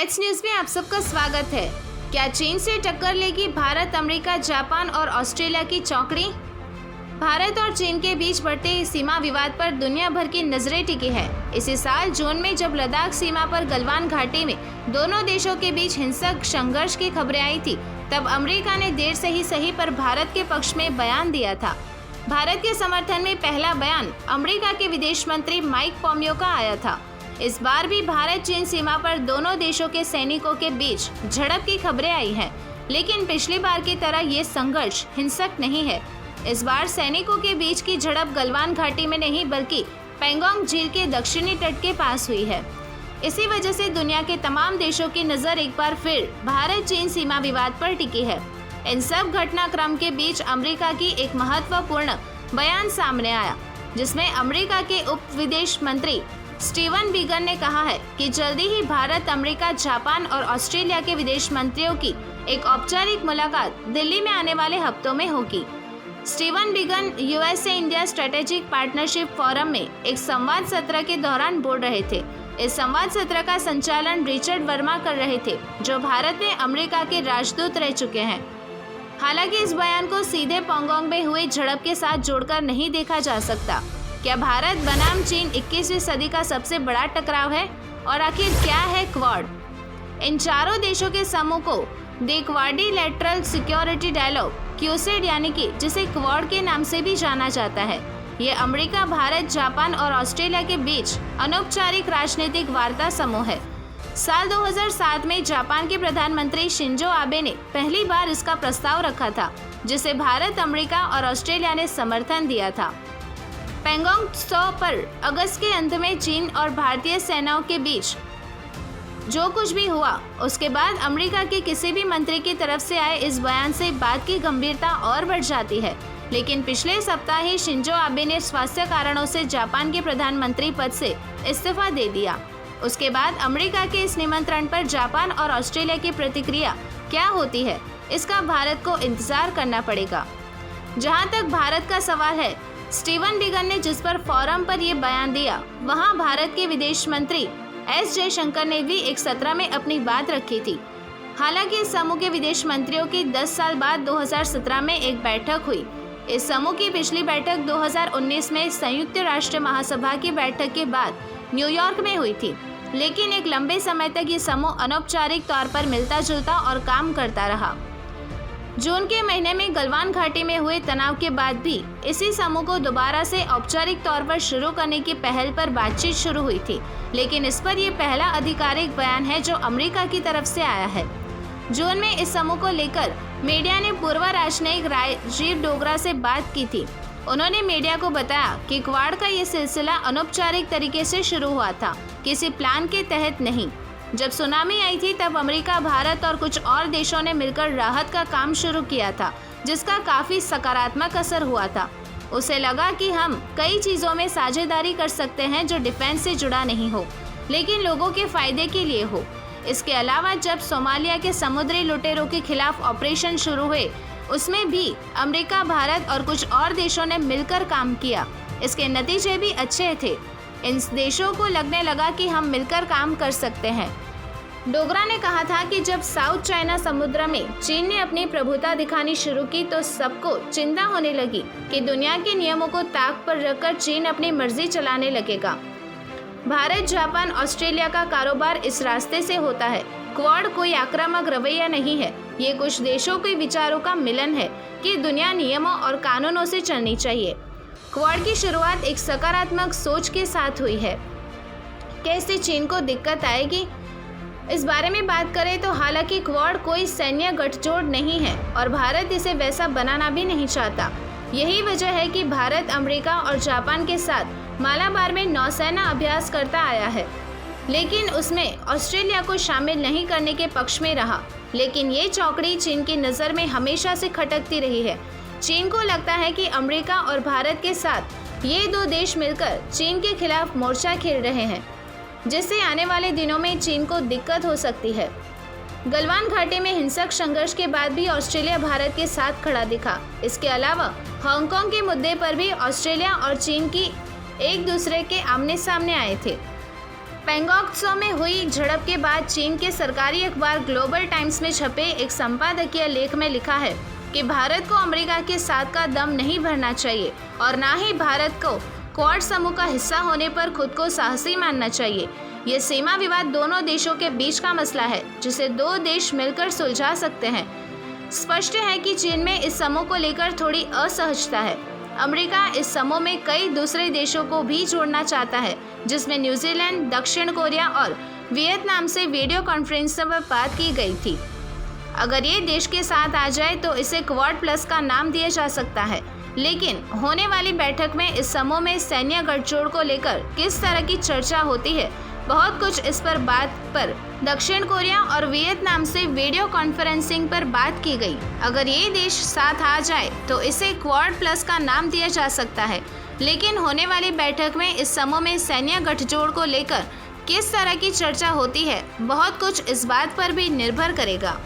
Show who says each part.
Speaker 1: Let's news में आप सबका स्वागत है। क्या चीन से टक्कर लेगी भारत, अमेरिका, जापान और ऑस्ट्रेलिया की चौकड़ी? भारत और चीन के बीच बढ़ते सीमा विवाद पर दुनिया भर की नजरें टिकी है। इसी साल जून में जब लद्दाख सीमा पर गलवान घाटी में दोनों देशों के बीच हिंसक संघर्ष की खबरें आई थी, तब अमेरिका ने देर से ही सही पर भारत के पक्ष में बयान दिया था। भारत के समर्थन में पहला बयान अमेरिका के विदेश मंत्री माइक पोम्पियो का आया था। इस बार भी भारत चीन सीमा पर दोनों देशों के सैनिकों के बीच झड़प की खबरें आई हैं, लेकिन पिछली बार की तरह ये संघर्ष हिंसक नहीं है। इस बार सैनिकों के बीच की झड़प गलवान घाटी में नहीं बल्कि पैंगोंग झील के दक्षिणी तट के पास हुई है। इसी वजह से दुनिया के तमाम देशों की नजर एक बार फिर भारत चीन सीमा विवाद पर टिकी है। इन सब घटनाक्रम के बीच अमेरिका की एक महत्वपूर्ण बयान सामने आया, जिसमें अमेरिका के उप विदेश मंत्री स्टीवन बीगन ने कहा है कि जल्दी ही भारत, अमेरिका, जापान और ऑस्ट्रेलिया के विदेश मंत्रियों की एक औपचारिक मुलाकात दिल्ली में आने वाले हफ्तों में होगी। Steven began USA India strategic partnership forum में एक संवाद सत्र के दौरान बोल रहे थे। इस संवाद सत्र का संचालन रिचर्ड वर्मा कर रहे थे, जो भारत में अमेरिका के राजदूत रह चुके हैं। हालांकि इस बयान को सीधे पैंगोंग में हुए झड़प के साथ जोड़कर नहीं देखा जा सकता। क्या भारत बनाम चीन 21वीं सदी का सबसे बड़ा टकराव है? और आखिर क्या है क्वाड? इन चारों देशों के समूह को द क्वाड्रिलैटरल सिक्योरिटी डायलॉग क्यूसेड यानी कि जिसे क्वाड के नाम से भी जाना जाता है, ये अमेरिका, भारत, जापान और ऑस्ट्रेलिया के बीच अनौपचारिक राजनीतिक वार्ता समूह है। साल 2007 में जापान के प्रधानमंत्री शिंजो आबे ने पहली बार इसका प्रस्ताव रखा था, जिसे भारत, अमेरिका और ऑस्ट्रेलिया ने समर्थन दिया था। पैंगोंग त्सो पर अगस्त के अंत में चीन और भारतीय सेनाओं के बीच जो कुछ भी हुआ, उसके बाद अमेरिका के किसी भी मंत्री की तरफ से आए इस बयान से बात की गंभीरता और बढ़ जाती है। लेकिन पिछले सप्ताह ही शिंजो आबे ने स्वास्थ्य कारणों से जापान के प्रधानमंत्री पद से इस्तीफा दे दिया। उसके बाद अमेरिका के इस निमंत्रण पर जापान और ऑस्ट्रेलिया की प्रतिक्रिया क्या होती है, इसका भारत को इंतजार करना पड़ेगा। जहां तक भारत का सवाल है, स्टीवन बीगन ने जिस पर फोरम पर ये बयान दिया, वहां भारत के विदेश मंत्री एस जयशंकर ने भी एक सत्र में अपनी बात रखी थी। हालांकि इस समूह के विदेश मंत्रियों की 10 साल बाद 2017 में एक बैठक हुई। इस समूह की पिछली बैठक 2019 में संयुक्त राष्ट्र महासभा की बैठक के बाद न्यूयॉर्क में हुई थी। लेकिन एक लंबे समय तक ये समूह अनौपचारिक तौर पर मिलता जुलता और काम करता रहा। जून के महीने में गलवान घाटी में हुए तनाव के बाद भी इसी समूह को दोबारा से औपचारिक तौर पर शुरू करने की पहल पर बातचीत शुरू हुई थी, लेकिन इस पर यह पहला आधिकारिक बयान है जो अमेरिका की तरफ से आया है। जून में इस समूह को लेकर मीडिया ने पूर्व राजनयिक राजीव डोगरा से बात की थी। उन्होंने मीडिया को बताया कि क्वाड का ये सिलसिला अनौपचारिक तरीके से शुरू हुआ था, किसी प्लान के तहत नहीं। जब सुनामी आई थी तब अमेरिका, भारत और कुछ और देशों ने मिलकर राहत का काम शुरू किया था, जिसका काफी सकारात्मक असर हुआ था। उसे लगा कि हम कई चीजों में साझेदारी कर सकते हैं जो डिफेंस से जुड़ा नहीं हो, लेकिन लोगों के फायदे के लिए हो। इसके अलावा जब सोमालिया के समुद्री लुटेरों के खिलाफ ऑपरेशन शुरू हुए, उसमें भी अमेरिका, भारत और कुछ और देशों ने मिलकर काम किया। इसके नतीजे भी अच्छे थे। इन देशों को लगने लगा कि हम मिलकर काम कर सकते हैं। डोगरा ने कहा था कि जब साउथ चाइना समुद्र में चीन ने अपनी प्रभुता दिखानी शुरू की तो सबको चिंता होने लगी कि दुनिया के नियमों को ताक पर रखकर चीन अपनी मर्जी चलाने लगेगा। भारत, जापान, ऑस्ट्रेलिया का कारोबार इस रास्ते से होता है। क्वाड कोई आक्रामक रवैया नहीं है, ये कुछ देशों के विचारों का मिलन है कि दुनिया नियमों और कानूनों से चलनी चाहिए। क्वाड की शुरुआत एक सकारात्मक सोच के साथ हुई है। कैसे चीन को दिक्कत आएगी, इस बारे में बात करें तो हालांकि क्वाड कोई सैन्य गठजोड़ नहीं है और भारत इसे वैसा बनाना भी नहीं चाहता। यही वजह है कि भारत, अमेरिका और जापान के साथ मालाबार में नौसेना अभ्यास करता आया है, लेकिन उसमें ऑस्ट्रेलिया को शामिल नहीं करने के पक्ष में रहा। लेकिन ये चौकड़ी चीन की नज़र में हमेशा से खटकती रही है। चीन को लगता है कि अमेरिका और भारत के साथ ये दो देश मिलकर चीन के खिलाफ मोर्चा खेल रहे हैं, जिससे आने वाले दिनों में चीन को दिक्कत हो सकती है। गलवान घाटी में हिंसक संघर्ष के बाद भी ऑस्ट्रेलिया भारत के साथ खड़ा दिखा। इसके अलावा हांगकांग के मुद्दे पर भी ऑस्ट्रेलिया और चीन की एक दूसरे के आमने सामने आए थे। पैंगोंग त्सो में हुई झड़प के बाद चीन के सरकारी अखबार ग्लोबल टाइम्स में छपे एक संपादकीय लेख में लिखा है कि भारत को अमेरिका के साथ का दम नहीं भरना चाहिए और ना ही भारत को क्वाड समूह का हिस्सा होने पर खुद को साहसी मानना चाहिए। ये सीमा विवाद दोनों देशों के बीच का मसला है जिसे दो देश मिलकर सुलझा सकते हैं। स्पष्ट है कि चीन में इस समूह को लेकर थोड़ी असहजता है। अमेरिका इस समूह में कई दूसरे देशों को भी जोड़ना चाहता है, जिसमें न्यूजीलैंड, दक्षिण कोरिया और वियतनाम से वीडियो कॉन्फ्रेंस पर बात की गई थी। अगर ये देश के साथ आ जाए तो इसे क्वाड प्लस का नाम दिया जा सकता है, लेकिन होने वाली बैठक में इस समूह में सैन्य गठजोड़ को लेकर किस तरह की चर्चा होती है, बहुत कुछ इस पर बात पर दक्षिण कोरिया और वियतनाम से वीडियो कॉन्फ्रेंसिंग पर बात की गई। अगर ये देश साथ आ जाए तो इसे क्वाड प्लस का नाम दिया जा सकता है, लेकिन होने वाली बैठक में इस समूह में सैन्य गठजोड़ को लेकर किस तरह की चर्चा होती है, बहुत कुछ इस बात पर भी निर्भर करेगा।